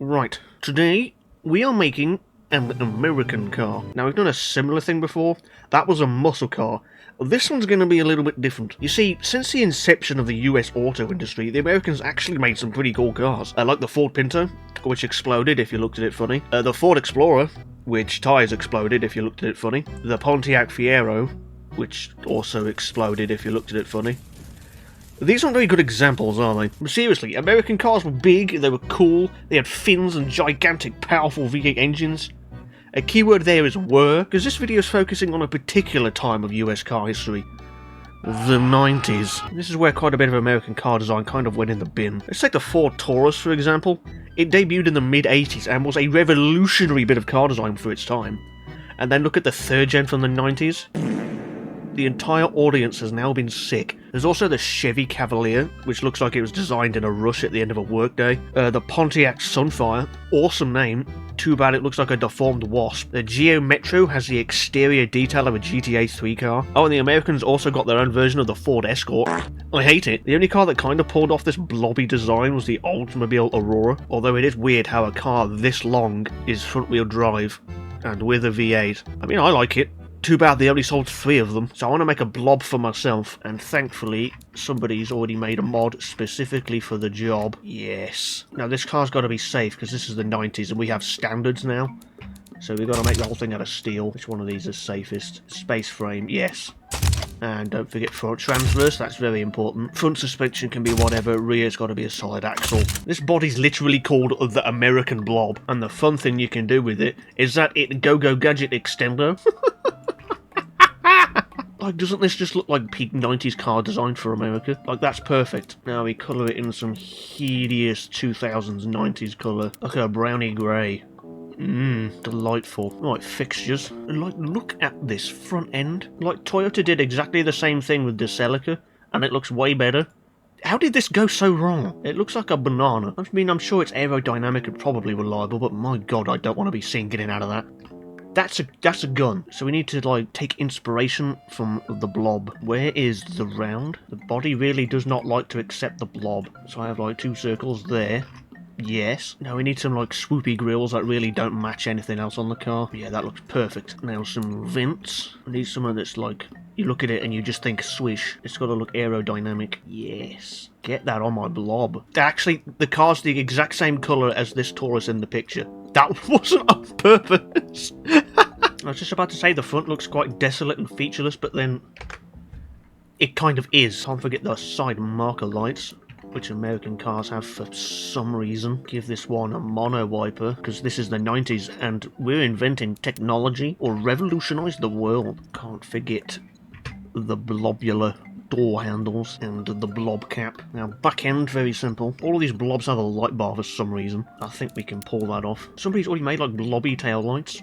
Right, today we are making an American car. Now we've done a similar thing before, that was a muscle car. This one's going to be a little bit different. You see, since the inception of the US auto industry, the Americans actually made some pretty cool cars. Like the Ford Pinto, which exploded if you looked at it funny. The Ford Explorer, which tires exploded if you looked at it funny. The Pontiac Fiero, which also exploded if you looked at it funny. These aren't very good examples, are they? But seriously, American cars were big, they were cool, they had fins and gigantic, powerful V8 engines. A keyword there is were, because this video is focusing on a particular time of US car history. The 90s. This is where quite a bit of American car design kind of went in the bin. Let's take the Ford Taurus, for example. It debuted in the mid-80s and was a revolutionary bit of car design for its time. And then look at the third gen from the 90s. The entire audience has now been sick. There's also the Chevy Cavalier, which looks like it was designed in a rush at the end of a workday. The Pontiac Sunfire, awesome name. Too bad it looks like a deformed wasp. The Geo Metro has the exterior detail of a GTA 3 car. Oh, and the Americans also got their own version of the Ford Escort. I hate it. The only car that kind of pulled off this blobby design was the Oldsmobile Aurora, although it is weird how a car this long is front-wheel drive and with a V8. I mean, I like it. Too bad they only sold 3 of them, so I want to make a blob for myself, and thankfully, somebody's already made a mod specifically for the job. Yes. Now this car's got to be safe, because this is the 90s, and we have standards now. So we've got to make the whole thing out of steel. Which one of these is safest? Space frame, yes. And don't forget front transverse, that's very important. Front suspension can be whatever, rear's got to be a solid axle. This body's literally called the American Blob, and the fun thing you can do with it is that it go-go gadget extender. Like, doesn't this just look like peak 90s car design for America? Like, that's perfect. Now we colour it in some hideous 2000s 90s colour. Like a brownie grey. Delightful. Right, fixtures. Like, look at this front end. Like, Toyota did exactly the same thing with the Celica, and it looks way better. How did this go so wrong? It looks like a banana. I mean, I'm sure it's aerodynamic and probably reliable, but my god, I don't want to be seen getting out of that. That's a gun. So we need to, like, take inspiration from the blob. Where is the round? The body really does not like to accept the blob. So I have, like, 2 circles there. Yes. Now we need some, like, swoopy grills that really don't match anything else on the car. Yeah, that looks perfect. Now some vents. I need somewhere that's, like, you look at it and you just think swish. It's got to look aerodynamic. Yes. Get that on my blob. Actually, the car's the exact same colour as this Taurus in the picture. That wasn't on purpose. I was just about to say the front looks quite desolate and featureless, but then it kind of is. Can't forget the side marker lights, which American cars have for some reason. Give this one a mono wiper, because this is the 90s and we're inventing technology or revolutionise the world. Can't forget the blobular door handles and the blob cap. Now, back end, very simple. All of these blobs have a light bar for some reason. I think we can pull that off. Somebody's already made, like, blobby tail lights.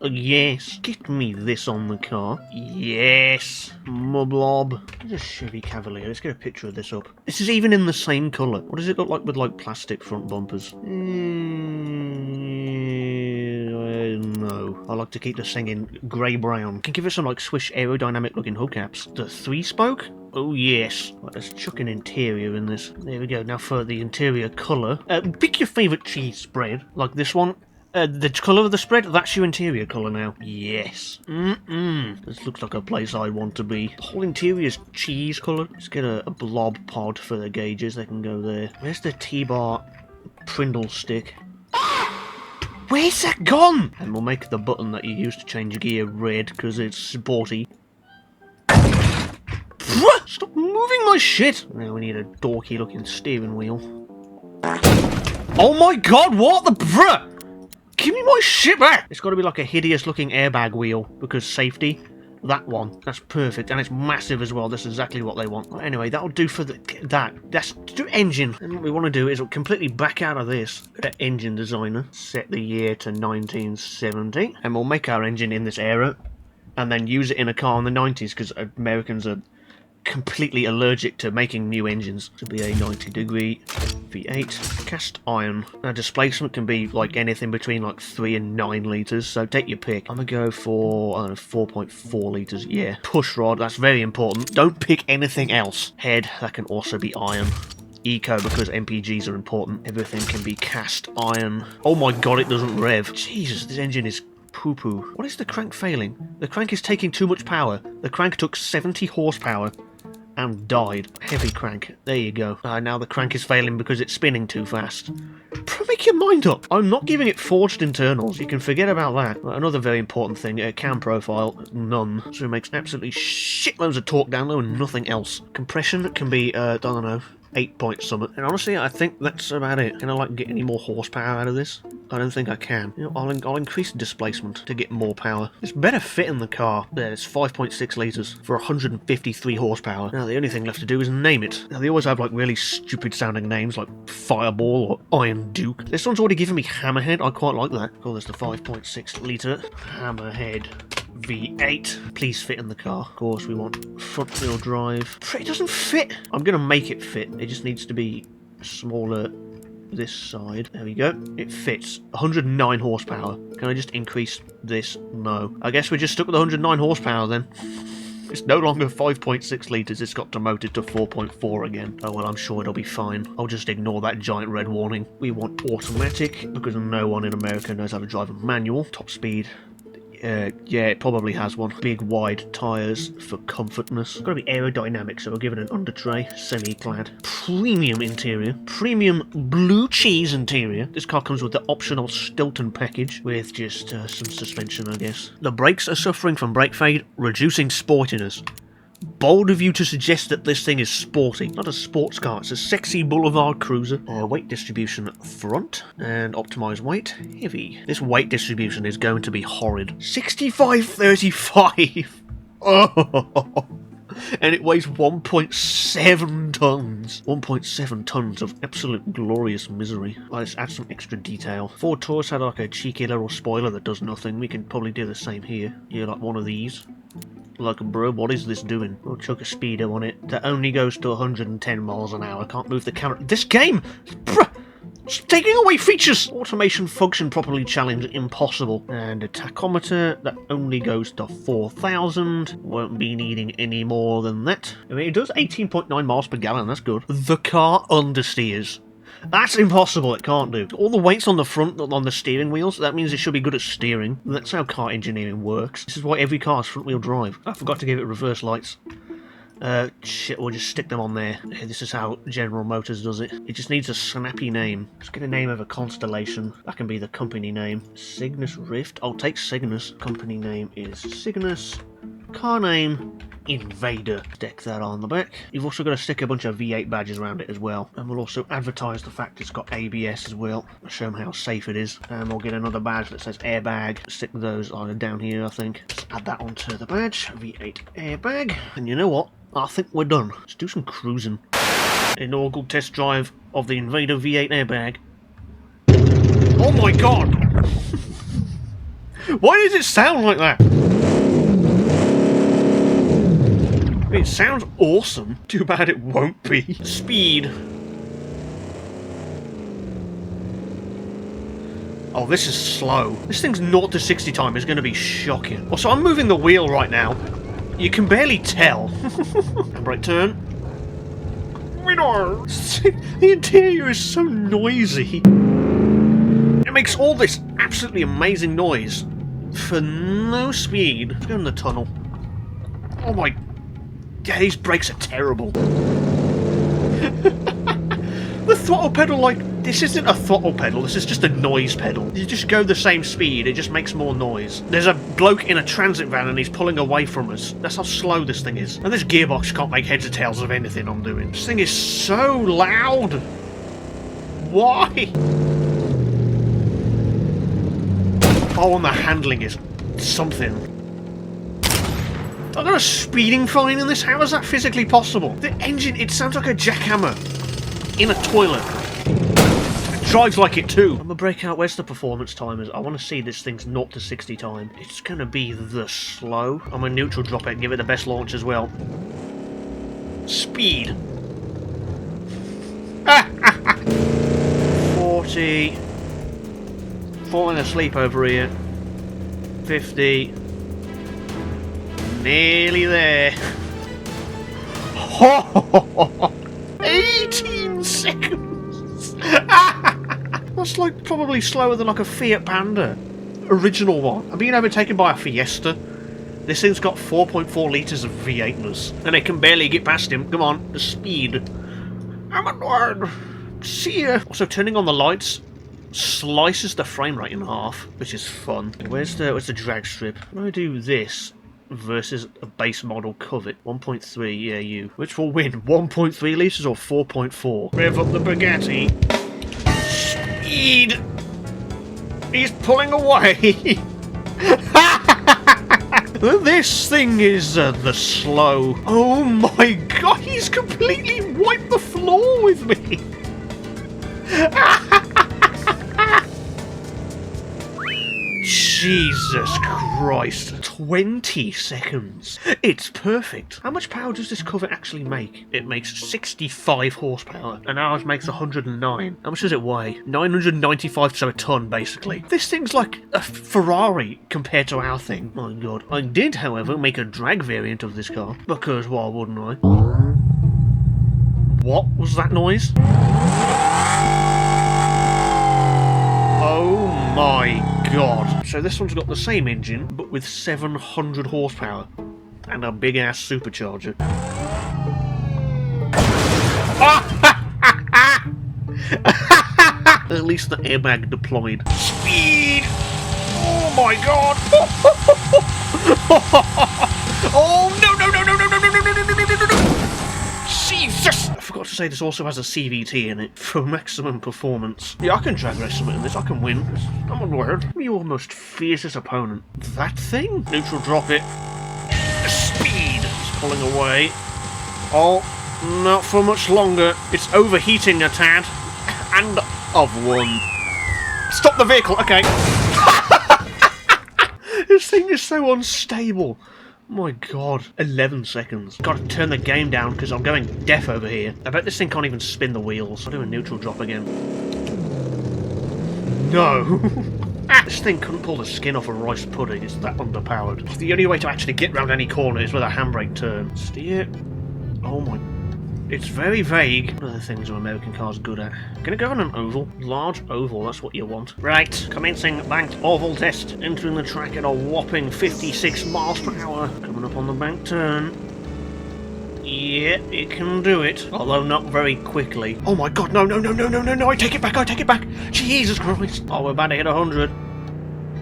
Yes. Get me this on the car. Yes. My blob. There's a Chevy Cavalier. Let's get a picture of this up. This is even in the same colour. What does it look like with, like, plastic front bumpers? No. I like to keep this thing in grey-brown. Can give it some, like, swish aerodynamic-looking hubcaps. The 3-spoke? Oh, yes. Right, let's chuck an interior in this. There we go. Now for the interior colour. Pick your favourite cheese spread. Like this one. The colour of the spread, that's your interior colour now. Yes. This looks like a place I want to be. The whole interior is cheese colour. Let's get a blob pod for the gauges. They can go there. Where's the T-bar Prindle stick? Where's that gone? And we'll make the button that you use to change gear red, because it's sporty. Stop moving my shit! Now we need a dorky looking steering wheel. Oh my god, what the bruh? Give me my shit back! It's got to be like a hideous looking airbag wheel, because safety. That one. That's perfect, and it's massive as well. That's exactly what they want. Anyway, that'll do for that's engine. And what we want to do is completely back out of this. Engine designer. Set the year to 1970. And we'll make our engine in this era. And then use it in a car in the 90s, because Americans are completely allergic to making new engines. To be a 90-degree V8 cast iron. Now displacement can be like anything between like 3 and 9 litres, so take your pick. I'm gonna go for, I don't know, 4.4 litres, yeah. Push rod, that's very important. Don't pick anything else. Head, that can also be iron. eco because MPGs are important. Everything can be cast iron. Oh my god, it doesn't rev. Jesus, this engine is poo-poo. What is the crank failing? The crank is taking too much power. The crank took 70 horsepower and died. Heavy crank. There you go. Now the crank is failing because it's spinning too fast. Make your mind up. I'm not giving it forged internals. You can forget about that. Another very important thing, cam profile, none. So it makes absolutely shitloads of torque down low and nothing else. Compression can be, I don't know, 8 point something. And honestly, I think that's about it. Can I like get any more horsepower out of this? I don't think I can. You know, I'll increase displacement to get more power. It's better fit in the car. There, it's 5.6 litres for 153 horsepower. Now the only thing left to do is name it. Now they always have like really stupid sounding names like Fireball or Iron Duke. This one's already given me Hammerhead. I quite like that. Call this the 5.6 litre Hammerhead V8. Please fit in the car. Of course, we want front wheel drive. It doesn't fit. I'm gonna make it fit. It just needs to be smaller this side. There we go. It fits. 109 horsepower. Can I just increase this? No. I guess we're just stuck with 109 horsepower then. It's no longer 5.6 litres, it's got demoted to 4.4 again. Oh well, I'm sure it'll be fine. I'll just ignore that giant red warning. We want automatic, because no one in America knows how to drive a manual. Top speed. Yeah, it probably has one. Big wide tyres for comfortness. It's got to be aerodynamic, so we'll give it an under tray, semi-clad. Premium interior. Premium blue cheese interior. This car comes with the optional Stilton package, with just some suspension, I guess. The brakes are suffering from brake fade, reducing sportiness. Bold of you to suggest that this thing is sporty. Not a sports car, it's a sexy boulevard cruiser. Weight distribution front, and optimised weight heavy. This weight distribution is going to be horrid. 65-35! Oh! And it weighs 1.7 tons. 1.7 tons of absolute glorious misery. Let's add some extra detail. Ford Taurus had like a cheeky little spoiler that does nothing. We can probably do the same here. Yeah, like one of these. Like, bro, what is this doing? We'll chuck a speedo on it that only goes to 110 miles an hour. Can't move the camera. This game! Bruh! It's taking away features! Automation function properly challenged, impossible. And a tachometer that only goes to 4,000. Won't be needing any more than that. I mean, it does 18.9 miles per gallon, that's good. The car understeers. That's impossible, it can't do. All the weight's on the front, on the steering wheels, that means it should be good at steering. That's how car engineering works. This is why every car is front-wheel drive. I forgot to give it reverse lights. Shit, we'll just stick them on there. This is how General Motors does it. It just needs a snappy name. Let's get a name of a constellation. That can be the company name. Cygnus Rift. I'll take Cygnus. Company name is Cygnus. Car name, Invader. Stick that on the back. You've also got to stick a bunch of V8 badges around it as well. And we'll also advertise the fact it's got ABS as well. Show them how safe it is. And we'll get another badge that says airbag. Stick those either down here, I think. Let's add that onto the badge. V8 airbag. And you know what? I think we're done. Let's do some cruising. Inaugural test drive of the Invader V8 airbag. Oh my god! Why does it sound like that? It sounds awesome. Too bad it won't be. Speed. Oh, this is slow. This thing's 0 to 60 time is going to be shocking. Also, I'm moving the wheel right now. You can barely tell. Handbrake turn. Winner! The interior is so noisy. It makes all this absolutely amazing noise for no speed. Let's go in the tunnel. Oh my... Yeah, these brakes are terrible. The throttle pedal, like, this isn't a throttle pedal, this is just a noise pedal. You just go the same speed, it just makes more noise. There's a bloke in a transit van and he's pulling away from us. That's how slow this thing is. And this gearbox can't make heads or tails of anything I'm doing. This thing is so loud. Why? Oh, and the handling is something. I got a speeding fine in this? How is that physically possible? The engine, it sounds like a jackhammer in a toilet. It drives like it too. I'm gonna break out, where's the performance timers? I want to see this thing's 0 to 60 time. It's gonna be the slow. I'm gonna neutral drop it and give it the best launch as well. Speed. 40. Falling asleep over here. 50. Nearly there. 18 seconds! That's like probably slower than like a Fiat Panda. Original one. I'm being overtaken by a Fiesta. This thing's got 4.4 litres of V8-ness. And it can barely get past him. Come on, the speed. I'm annoyed. See ya. Also, turning on the lights slices the frame rate in half, which is fun. Where's the drag strip? When I do this versus a base model Covet, 1.3, yeah, you. Which will win, 1.3 litres or 4.4? Rev up the Bugatti. Speed! He's pulling away! This thing is the slow. Oh my god, he's completely wiped the floor with me! Jesus Christ. 20 seconds. It's perfect. How much power does this Covet actually make? It makes 65 horsepower, and ours makes 109. How much does it weigh? 995 to a ton, basically. This thing's like a Ferrari compared to our thing. My god. I did, however, make a drag variant of this car, because why wouldn't I? What was that noise? Oh my god. So this one's got the same engine, but with 700 horsepower. And a big ass supercharger. At least the airbag deployed. Speed! Oh my god! Oh no no no no no no no no no no no no no! Jesus! I forgot to say this also has a CVT in it for maximum performance. Yeah, I can drag race some in this. I can win. I'm on word. Your most fiercest opponent. That thing? Neutral drop it. Speed! It's pulling away. Oh, not for much longer. It's overheating a tad. And I've won. Stop the vehicle. Okay. This thing is so unstable. My god. 11 seconds. Gotta turn the game down because I'm going deaf over here. I bet this thing can't even spin the wheels. I'll do a neutral drop again. No. This thing couldn't pull the skin off a rice pudding. It's that underpowered. The only way to actually get round any corner is with a handbrake turn. Steer. Oh my... It's very vague. What are the things are American cars good at? Gonna go on an oval. Large oval, that's what you want. Right, commencing banked oval test. Entering the track at a whopping 56 miles per hour. Coming up on the bank turn. Yeah, it can do it. Although not very quickly. Oh my god, no, no, no, no, no, no, no, I take it back, I take it back. Jesus Christ. Oh, we're about to hit 100.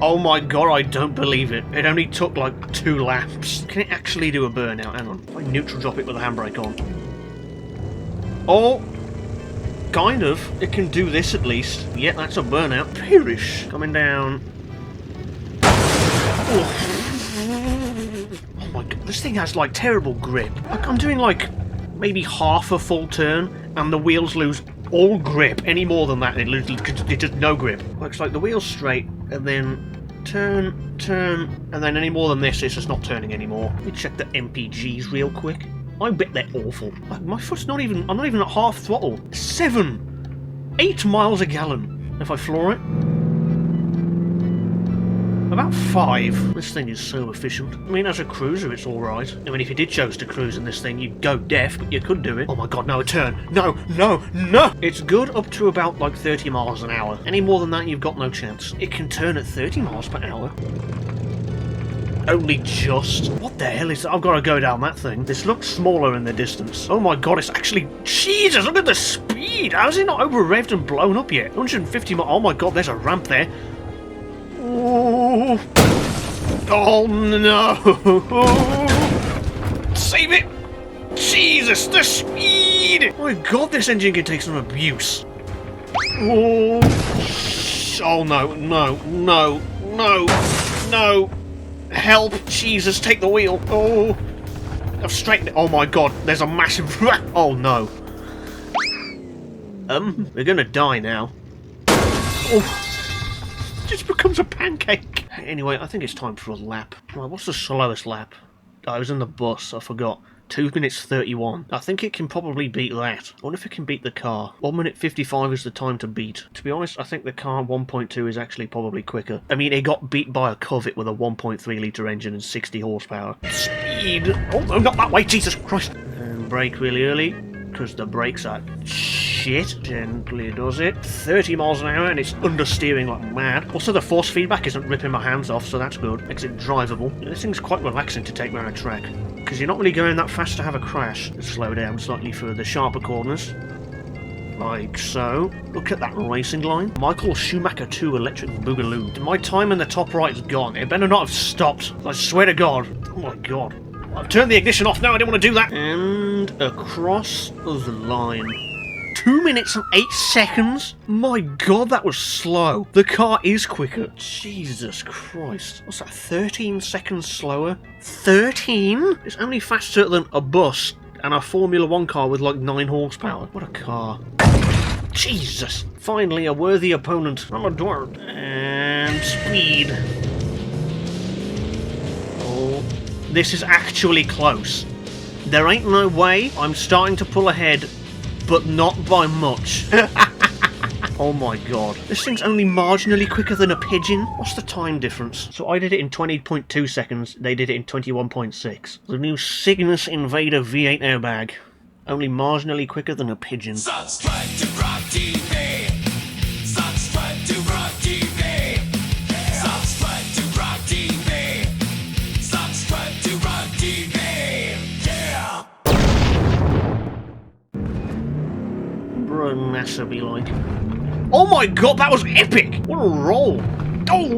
Oh my god, I don't believe it. It only took like 2 laps. Can it actually do a burnout? Hang on. If I neutral drop it with a handbrake on. Oh, kind of. It can do this at least. Yeah, that's a burnout. Perish. Coming down. Oh my god, this thing has like terrible grip. Like, I'm doing like maybe half a full turn and the wheels lose all grip. Any more than that, it just no grip. Looks like the wheel's straight and then turn, and then any more than this, it's just not turning anymore. Let me check the MPGs real quick. I bet they're awful. Like, my foot's not even... I'm not even at half throttle. 8 miles a gallon. If I floor it. About 5. This thing is so efficient. I mean, as a cruiser, it's alright. I mean, if you did choose to cruise in this thing, you'd go deaf, but you could do it. Oh my god, no, a turn. No, no, no! It's good up to about, like, 30 miles an hour. Any more than that, you've got no chance. It can turn at 30 miles per hour. Only just. What the hell is that? I've got to go down that thing. This looks smaller in the distance. Oh my god, it's actually... Jesus, look at the speed! How is it not over-revved and blown up yet? 150 miles... Oh my god, there's a ramp there. Oh, oh no! Save it! Jesus, the speed! Oh my god, this engine can take some abuse. Oh, oh no, no, no, no, no. Help! Jesus, take the wheel! Oh! I've straightened it. Oh my god, there's a massive... Oh no. We're gonna die now. Oh! Just becomes a pancake! Anyway, I think it's time for a lap. Right, what's the slowest lap? Oh, I was in the bus, I forgot. 2 minutes 31. I think it can probably beat that. I wonder if it can beat the car. 1 minute 55 is the time to beat. To be honest, I think the car 1.2 is actually probably quicker. I mean, it got beat by a Covet with a 1.3 litre engine and 60 horsepower. Speed! Oh no, not that way, Jesus Christ! And brake really early. because the brakes are shit. Gently does it. 30 miles an hour and it's understeering like mad. Also, the force feedback isn't ripping my hands off, so that's good. Makes it drivable. This thing's quite relaxing to take around a track, because you're not really going that fast to have a crash. Slow down slightly for the sharper corners. Like so. Look at that racing line. Michael Schumacher 2 electric boogaloo. My time in the top right is gone. It better not have stopped. I swear to God. Oh my God. I've turned the ignition off now. I didn't want to do that. And across the line. 2 minutes and 8 seconds? My God, that was slow. The car is quicker. Jesus Christ. What's that, 13 seconds slower? 13? It's only faster than a bus and a Formula 1 car with like 9 horsepower. What a car. Jesus. Finally, a worthy opponent. I'm a dwarf. And speed. Oh, this is actually close. There ain't no way. I'm starting to pull ahead, but not by much. Oh my God. This thing's only marginally quicker than a pigeon. What's the time difference? So I did it in 20.2 seconds. They did it in 21.6. The new Cygnus Invader V8 airbag. Only marginally quicker than a pigeon. Subscribe to GrogTV. Subscribe to GrogTV. Subscribe to GrogTV. Subscribe to GrogTV. Yeah. Bro, NASA be like. Oh my God, that was epic! What a roll! Oh!